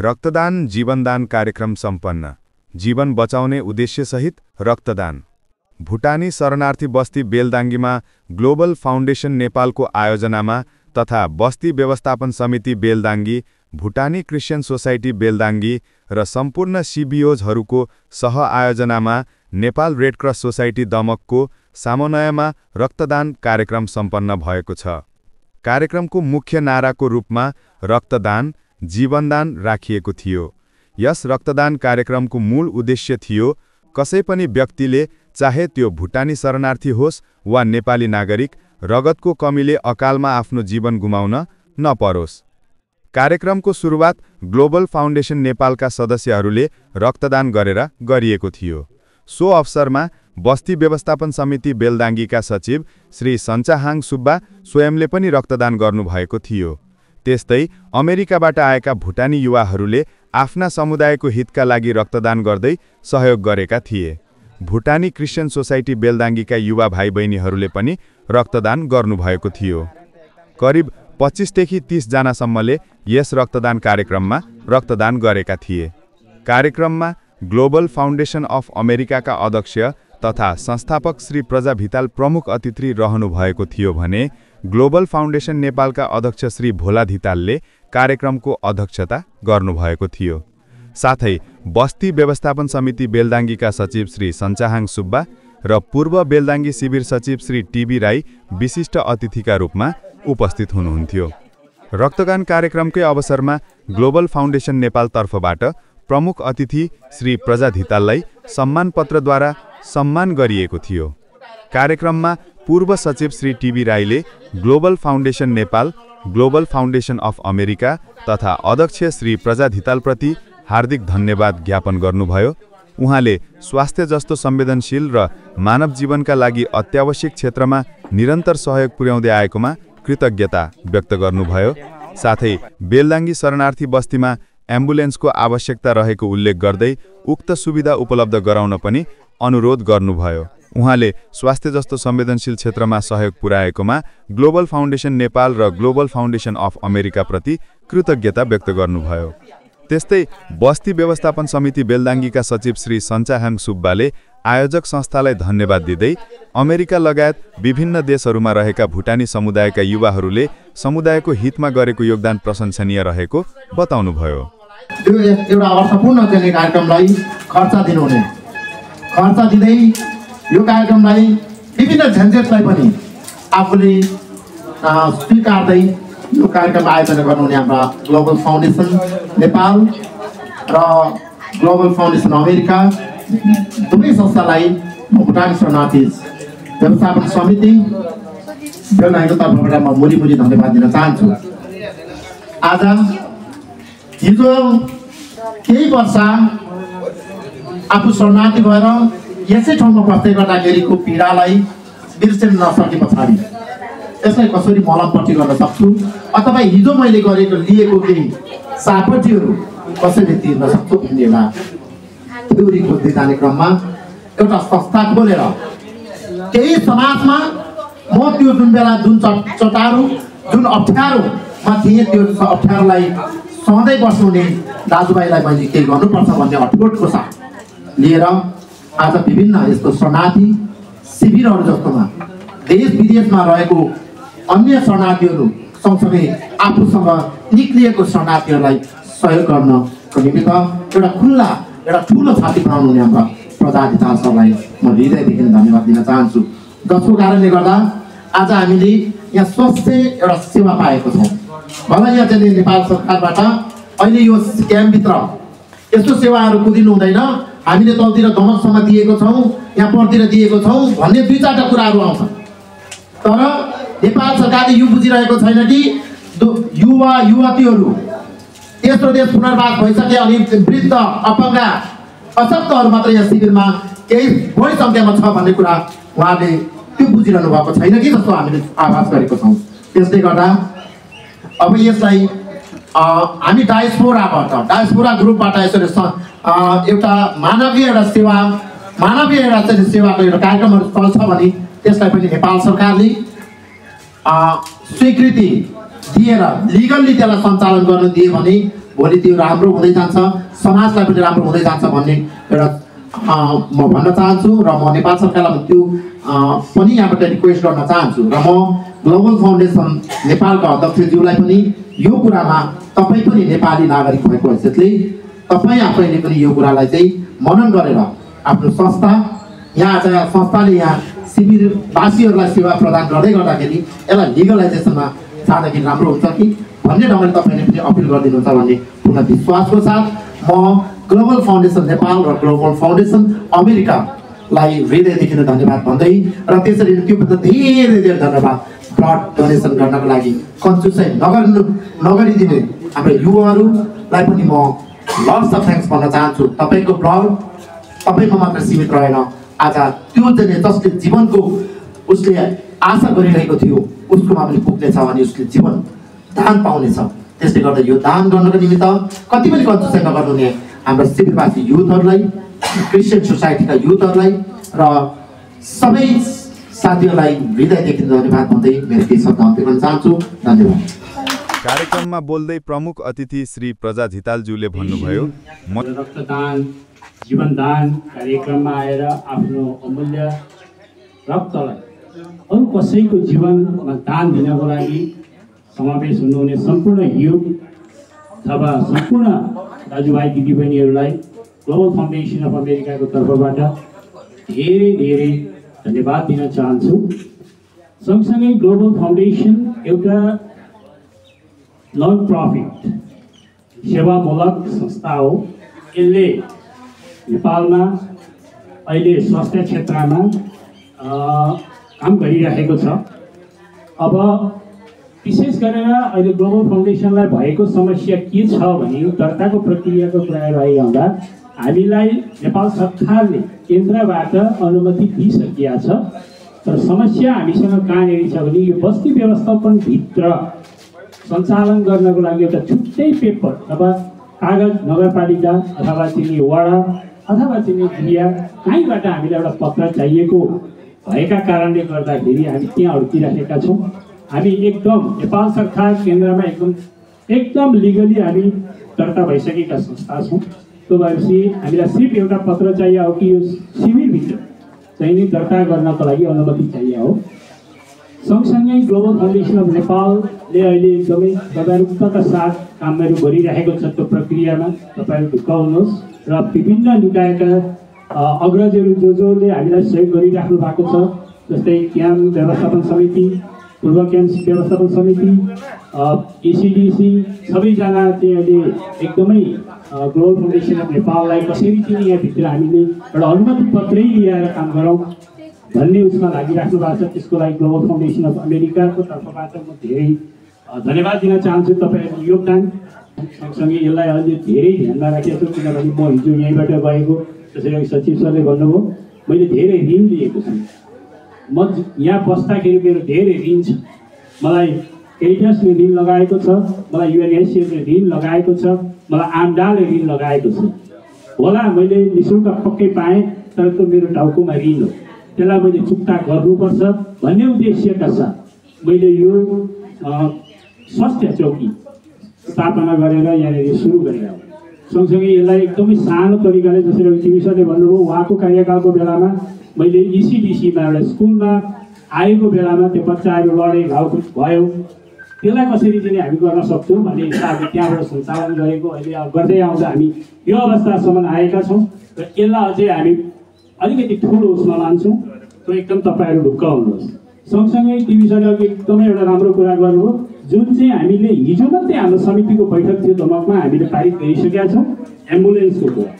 रक्तदान जीवनदान कार्यक्रम सम्पन्न। जीवन बचाउने उद्देश्यसहित रक्तदान। भुटानी शरणार्थी बस्ती बेलदाङ्गीमा ग्लोबल फाउन्डेसन नेपालको आयोजनामा तथा बस्ती व्यवस्थापन समिति बेलदाङ्गी, भुटानी क्रिस्चियन सोसाइटी बेलदाङ्गी र सम्पूर्ण सिबिओजहरूको सह-आयोजनामा नेपाल रेड क्रस सोसाइटी दमकको सामोनयमा रक्तदान कार्यक्रम सम्पन्न भएको छ। कार्यक्रमको मुख्य नाराको रूपमा रक्तदान जीवनदान राखिएको थियो। यस रक्तदान कार्यक्रमको मूल उद्देश्य थियो कसै पनि व्यक्तिले, चाहे त्यो भुटानी शरणार्थी होस् वा नेपाली नागरिक, रगतको कमीले अकालमा आफ्नो जीवन गुमाउन नपरोस्। कार्यक्रमको सुरुवात ग्लोबल फाउन्डेसन नेपालका सदस्यहरूले रक्तदान गरेर गरिएको थियो। सो अवसरमा बस्ती व्यवस्थापन समिति बेलदाङ्गीका सचिव श्री सञ्चाहाङ सुब्बा स्वयंले पनि रक्तदान गर्नुभएको थियो। त्यस्तै अमेरिकाबाट आएका भुटानी युवाहरूले आफ्ना समुदायको हितका लागि रक्तदान गर्दै सहयोग गरेका थिए। भुटानी क्रिस्चियन सोसाइटी बेलदाङ्गीका युवा भाइ बहिनीहरूले पनि रक्तदान गर्नुभएको थियो। करिब 25 देखि 30 जनासम्मले यस रक्तदान कार्यक्रममा रक्तदान गरेका थिए। कार्यक्रममा ग्लोबल फाउन्डेसन अफ अमेरिकाका अध्यक्ष तथा संस्थापक श्री प्रजा भिताल प्रमुख अतिथि रहनुभएको थियो भने ग्लोबल फाउन्डेसन नेपालका अध्यक्ष श्री भोला धितालले कार्यक्रमको अध्यक्षता गर्नुभएको थियो। साथै बस्ती व्यवस्थापन समिति बेलदाङ्गीका सचिव श्री सञ्चाहाङ सुब्बा र पूर्व बेलदाङ्गी शिविर सचिव श्री टिबी राई विशिष्ट अतिथिका रूपमा उपस्थित हुनुहुन्थ्यो। रक्तदान कार्यक्रमकै अवसरमा ग्लोबल फाउन्डेसन नेपाल तर्फबाट प्रमुख अतिथि श्री प्रजा धिताललाई सम्मान पत्रद्वारा सम्मान गरिएको थियो। कार्यक्रममा पूर्व सचिव श्री टिबी राईले global foundation Nepal, global foundation of America तथा अध्यक्ष श्री प्रजा धितालप्रति हार्दिक धन्यवाद ज्ञापन गर्नुभयो। उहाँले स्वास्थ्य जस्तो संवेदनशील र मानव जीवनका लागि अत्यावश्यक क्षेत्रमा निरन्तर सहयोग पुर्याउँदै आएकोमा कृतज्ञता व्यक्त गर्नुभयो। साथै बेलदाङ्गी शरणार्थी बस्तीमा एम्बुलेन्सको आवश्यकता रहेको उल्लेख गर्दै उक्त सुविधा उपलब्ध गराउन पनि अनुरोध गर्नुभयो। उहाँले स्वास्थ्य जस्तो संवेदनशील क्षेत्रमा सहयोग पुर्याएकोमा ग्लोबल फाउन्डेसन नेपाल र ग्लोबल फाउन्डेसन अफ अमेरिका प्रति कृतज्ञता व्यक्त गर्नुभयो। त्यस्तै बस्ती व्यवस्थापन समिति बेलदाङ्गीका सचिव श्री सञ्चाहाङ सुब्बाले आयोजक संस्थालाई धन्यवाद दिँदै अमेरिका लगायत विभिन्न देशहरूमा रहेका भुटानी समुदायका युवाहरूले समुदायको हितमा गरेको योगदान प्रशंसनीय रहेको बताउनुभयो। त्यो एउटा अर्थपूर्ण कार्यक्रमलाई खर्च दिनुहुने, खर्च दिँदै यो कार्यक्रमलाई विभिन्न झन्झटलाई पनि आफूले स्वीकार्दै यो कार्यक्रम आयोजना गर्नुहुने हाम्रा ग्लोबल फाउन्डेसन नेपाल र ग्लोबल फाउन्डेसन अमेरिका दुवै संस्थालाई भुटानी शरणार्थी व्यवस्थापन समिति बेलदाङ्गीको तर्फबाट म मुली धन्यवाद दिन चाहन्छु। आज हिजो केही वर्ष आफू शरणार्थी भएर यसै ठाउँमा बस्दै गर्दाखेरिको पीडालाई बिर्सिन नसके पछाडि यसलाई कसरी मलमपट्टि गर्न सक्छु अथवा हिजो मैले लिएको केही सापटीहरू कसरी तिर्न सक्छु भन्ने एउटा थ्योरी खोज्दै जाने क्रममा एउटा संस्था खोलेर केही समाजमा म त्यो जुन बेला जुन चटारो जुन अप्ठ्यारोमा थिएँ त्यो अप्ठ्यारोलाई सधैँ बस्नुहुने दाजुभाइलाई मैले केही गर्नुपर्छ भन्ने अठोटको साथ लिएर आज विभिन्न यस्तो शरणार्थी शिविरहरू जस्तोमा देश विदेशमा रहेको अन्य शरणार्थीहरू सँगसँगै आफूसँग निक्लिएको शरणार्थीहरूलाई सहयोग गर्नको निमित्त एउटा खुल्ला एउटा ठुलो छाती बनाउनु हुने हाम्रा प्रजा धिताल सरलाई म हृदयदेखि धन्यवाद दिन चाहन्छु, जसको कारणले गर्दा आज हामीले यहाँ स्वास्थ्य एउटा सेवा पाएको छौँ। भला यहाँ चाहिँ नेपाल सरकारबाट अहिले यो क्याम्पभित्र यस्तो सेवाहरू कुदिनु हुँदैन, हामीले तलतिर दमकसम्म दिएको छौँ, यहाँ परतिर दिएको छौँ भन्ने दुई चारवटा कुराहरू आउँछ। तर नेपाल सरकारले यो बुझिरहेको छैन कि युवा युवतीहरू तेस्रो देश पुनर्वास भइसके अनि वृद्ध अपङ्गा अशक्तहरू मात्र यस शिविरमा केही बढी सङ्ख्यामा छ भन्ने कुरा उहाँले त्यो बुझिरहनु भएको छैन कि जस्तो हामीले आभास गरेको छौँ। त्यसले गर्दा अब यसलाई हामी डायस्पोरा ग्रुपबाट यसरी एउटा मानवीय एउटा सेवाको एउटा कार्यक्रमहरू चल्छ भने त्यसलाई पनि नेपाल सरकारले स्वीकृति दिएर लिगल्ली त्यसलाई सञ्चालन गर्न दिए भने भोलि त्यो राम्रो हुँदै जान्छ, समाजलाई पनि राम्रो हुँदै जान्छ भन्ने एउटा म भन्न चाहन्छु र म नेपाल सरकारलाई त्यो पनि यहाँबाट रिक्वेस्ट गर्न चाहन्छु र म ग्लोबल फाउन्डेसन नेपालका अध्यक्षज्यूलाई पनि यो कुरामा तपाईँ पनि नेपाली नागरिक भएको हैसियतले तपाईँ आफैले पनि यो कुरालाई चाहिँ मनन गरेर आफ्नो संस्था यहाँ आज संस्थाले यहाँ शिविरवासीहरूलाई सेवा प्रदान गर्दै गर्दाखेरि यसलाई लिगलाइजेसनमा जाँदाखेरि राम्रो हुन्छ कि भन्ने ढङ्गले तपाईँले पनि अपिल गरिदिनुहुन्छ भन्ने पूर्ण विश्वासको साथ म ग्लोबल फाउन्डेसन नेपाल र ग्लोबल फाउन्डेसन अमेरिकालाई हृदयदेखि नै धन्यवाद भन्दै र त्यसरी त्योभन्दा धेरै धेरै धन्यवाद ब्लड डोनेसन गर्नको लागि कन्जुसाइ नगरिदिने हाम्रो युवाहरूलाई पनि म लट्स अफ थ्याङ्क्स भन्न चाहन्छु। तपाईँको ब्लड तपाईँमा मात्र सीमित रहेन, आज त्यो चाहिँ जसले जीवनको उसले आशा गरिरहेको थियो उसकोमा पनि पुग्नेछ अनि उसले जीवन दान पाउनेछ। त्यसले गर्दा यो दान गर्नको निमित्त कति पनि कन्जुसाइ नगर्नुहुने हाम्रो शिविरवासी युथहरूलाई, क्रिस्चियन सोसाइटीका युथहरूलाई र सबै साथीहरूलाई हृदयदेखि धन्यवाद भन्दै मेरो केही शब्द अन्त्य गर्न चाहन्छु। धन्यवाद। कार्यक्रममा बोल्दै प्रमुख अतिथि श्री प्रजात हितालज्यूले भन्नुभयो, रक्तदान जीवनदान कार्यक्रममा आएर आफ्नो अमूल्य रक्तलाई अरू कसैको जीवनमा दान दिनको लागि समावेश हुनुहुने सम्पूर्ण युथ अथवा सम्पूर्ण दाजुभाइ दिदीबहिनीहरूलाई ग्लोबल फाउन्डेसन अफ अमेरिकाको तर्फबाट धेरै धेरै धन्यवाद दिन चाहन्छु। सँगसँगै ग्लोबल फाउन्डेसन एउटा नन प्रफिट सेवामूलक संस्था हो। यसले नेपालमा अहिले स्वास्थ्य क्षेत्रमा काम गरिरहेको छ। अब विशेष गरेर अहिले ग्लोबल फाउन्डेसनलाई भएको समस्या के छ भने दर्ताको प्रक्रियाको कुरा रहिरहँदा हामीलाई नेपाल सरकारले केन्द्रबाट अनुमति दिइसकिया छ, तर समस्या हामीसँग कहाँनिर छ भने यो बस्ती व्यवस्थापनभित्र सञ्चालन गर्नको लागि एउटा छुट्टै पेपर अथवा कागज नगरपालिका अथवा चाहिँ वडा अथवा चाहिँ जिल्ला कहीँबाट हामीलाई एउटा पत्र चाहिएको भएका कारणले गर्दाखेरि हामी त्यहाँ अड्किराखेका छौँ। हामी एकदम नेपाल सरकार केन्द्रमा एकदम लिगली हामी दर्ता भइसकेका संस्था छौँ। त्यो भएपछि हामीलाई सिर्फ एउटा पत्र चाहियो हो कि यो शिविरभित्र चाहिँ नि दर्ता गर्नको लागि अनुमति चाहियो हो। सँगसँगै ग्लोबल फाउन्डेसन अफ नेपालले अहिले एकदमै तदारुकताका साथ कामहरू गरिरहेको छ। त्यो प्रक्रियामा तपाईँहरू ढुक्काउनुहोस् र विभिन्न निकायका अग्रजहरू जसले हामीलाई सहयोग गरिराख्नु भएको छ, जस्तै क्याम्प व्यवस्थापन समिति, पूर्व क्याम्प व्यवस्थापन समिति, एसिडिसी सबैजना चाहिँ अहिले एकदमै ग्लोबल फाउन्डेसन अफ नेपाललाई कसरी चाहिँ यहाँभित्र हामीले एउटा अनुमति पत्रै ल्याएर काम गरौँ भन्ने उसमा लागिराख्नु भएको छ। त्यसको लागि ग्लोबल फाउन्डेसन अफ अमेरिकाको तर्फबाट म धेरै धन्यवाद दिन चाहन्छु तपाईँहरूको योगदान। सँगसँगै यसलाई अहिले धेरै ध्यानमा राखेको छु, किनभने म हिजो यहीँबाट गएको जसरी अघि सचिव सरले भन्नुभयो, मैले धेरै ऋण लिएको छु। म यहाँ बस्दाखेरि मेरो धेरै ऋण छ। मलाई एडिटर्सले ऋण लगाएको छ, मलाई युएनएचसिआरले ऋण लगाएको छ, मलाई आमडाले ऋण लगाएको छ। होला मैले निःशुल्क पक्कै पाएँ, तर त्यो मेरो टाउकोमा ऋण हो, त्यसलाई मैले चुक्ता गर्नुपर्छ भन्ने उद्देश्यका साथ मैले यो स्वास्थ्य चौकी स्थापना गरेर यहाँनिर सुरु गरेर हो। सँगसँगै यसलाई एकदमै सानो तरिकाले जसरी टिभी सरले भन्नुभयो, उहाँको कार्यकालको बेलामा मैले इसिडिसीमा एउटा स्कुलमा आएको बेलामा त्यो बच्चाहरू लडे घाउ भयो, त्यसलाई कसरी चाहिँ हामी गर्न सक्छौँ भन्ने हिसाबले त्यहाँबाट सञ्चालन गरेको। अहिले गर्दै आउँदा हामी यो अवस्थासम्म आएका छौँ र यसलाई अझै हामी अलिकति ठुलो उसमा लान्छौँ। त्यो एकदम तपाईँहरू ढुक्काउनुहोस्। सँगसँगै टिभी सरले अघि एकदमै एउटा राम्रो कुरा गर्नुभयो, जुन चाहिँ हामीले हिजो मात्रै हाम्रो समितिको बैठक थियो दमकमा हामीले पारित गरिसकेका छौँ एम्बुलेन्सको कुरा।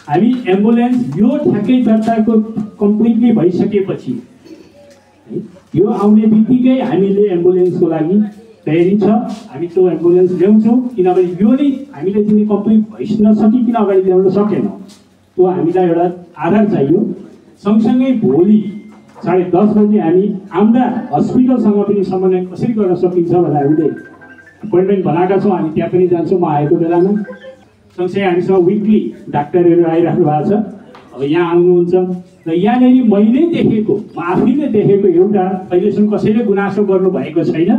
हामी एम्बुलेन्स यो ठ्याक्कै दर्ताको कम्प्लिटली भइसकेपछि यो आउने बित्तिकै हामीले एम्बुलेन्सको लागि तयारी छ। हामी त्यो एम्बुलेन्स ल्याउँछौँ, किनभने यो नै हामीले चाहिँ कम्प्लिट नसकिकन अगाडि ल्याउन सकेनौँ। त्यो हामीलाई एउटा आधार चाहियो। सँगसँगै भोलि 10:30 बजी हामी आम्रा हस्पिटलसँग पनि समन्वय कसरी गर्न सकिन्छ भनेर हामीले एपोइन्टमेन्ट बनाएका छौँ। हामी त्यहाँ पनि जान्छौँ म आएको बेलामा। सँगसँगै हामीसँग विकली डाक्टरहरू आइराख्नु भएको छ। अब यहाँ आउनुहुन्छ र यहाँनिर मैले देखेको, म आफैले देखेको एउटा अहिलेसम्म कसैले गुनासो गर्नुभएको छैन।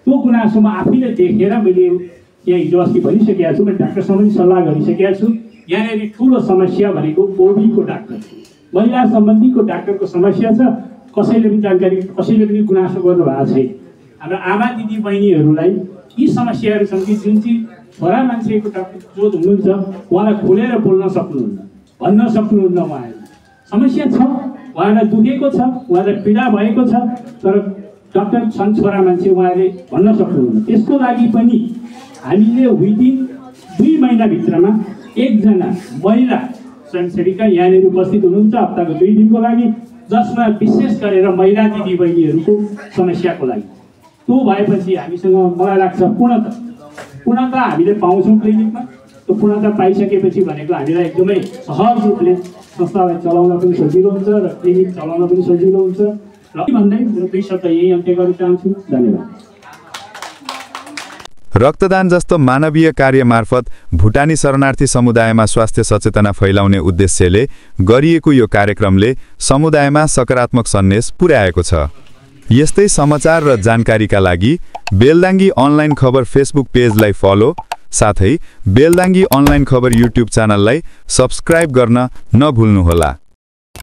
त्यो गुनासो म आफैले देखेर मैले यहाँ हिजो अस्ति भनिसकेका छु, मैले डाक्टरसँग पनि सल्लाह गरिसकेका छु। यहाँनिर ठुलो समस्या भनेको ओबीको डाक्टर, महिला सम्बन्धीको डाक्टरको समस्या छ। कसैले पनि जानकारी, कसैले पनि गुनासो गर्नुभएको छैन। हाम्रो आमा दिदी बहिनीहरूलाई यी समस्याहरू छन् कि जुन चाहिँ छोरा मान्छेको डाक्टर जो हुनुहुन्छ उहाँलाई खोलेर बोल्न सक्नुहुन्न, भन्न सक्नुहुन्न। उहाँहरू समस्या छ, उहाँलाई दुखेको छ, उहाँलाई पीडा भएको छ, तर डाक्टर छन् छोरा मान्छे, उहाँले भन्न सक्नुहुन्न। त्यसको लागि पनि हामीले विदिन 2 महिनाभित्रमा एकजना महिला स्वयंसेविका यहाँनिर उपस्थित हुनुहुन्छ हप्ताको 2 दिनको लागि, जसमा विशेष गरेर महिला दिदीबहिनीहरूको समस्याको लागि। त्यो भएपछि हामीसँग मलाई लाग्छ पूर्णता हामीले पाउँछौँ क्लिनिकमा। त्यो पूर्णता पाइसकेपछि भनेको हामीलाई एकदमै सहज रूपले संस्थालाई चलाउन पनि सजिलो हुन्छ र क्लिनिक चलाउन पनि सजिलो हुन्छ। र भन्दै म 2 शब्द यही अन्त्य गर्न चाहन्छु। धन्यवाद। रक्तदान जस्तो मानवीय कार्य मार्फत भुटानी शरणार्थी समुदायमा स्वास्थ्य सचेतना फैलाउने उद्देश्यले गरिएको यो कार्यक्रमले समुदायमा सकारात्मक सन्देश पुर्याएको छ। यस्तै समाचार र जानकारीका लागि बेलदाङ्गी अनलाइन खबर फेसबुक पेजलाई फलो, साथै बेलदाङ्गी अनलाइन खबर युट्युब च्यानललाई सब्स्क्राइब गर्न नभुल्नुहोला।